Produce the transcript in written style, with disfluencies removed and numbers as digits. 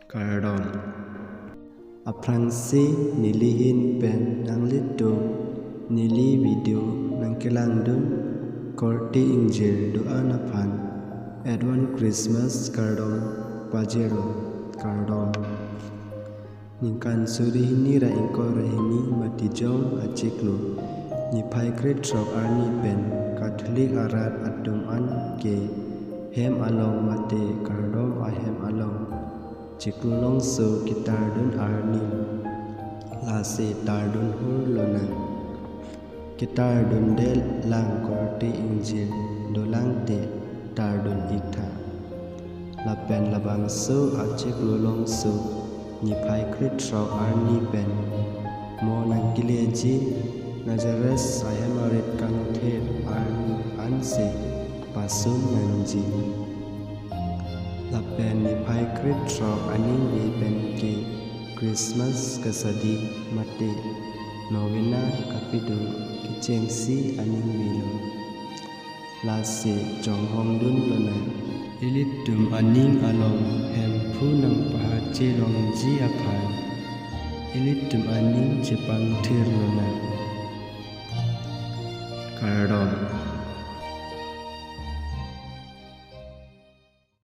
Kardom Aprangsi nilihin pen nang lito nili video nang kilangdun korti injil doa napan Edwan Christmas Kardom Pajero Kardom Ningkan suri hini ra ingko rahini matijong aciklu Nipai krit trok arni pen Katolik arat adum an ke hem along mate Kardom ahem along Ciklu longso kitardun arni Lase tardun hur lonang Kitardun del lang korti injil Dolang te tardun ikta Lapen labang so aciklu longso Nipai krit trok arni pen Mo nang kileji Nazares saya marit kang thet arni anse Pasum nanji Lapen nipai krit trok aning di pen ke Christmas kesadi mate Novena kapidu kicengsi aning wilo Lase jong hong dun lona Ilit dum aning along hem pu nang pahace long ji apan Ilit dum aning jepang tir lona Kardom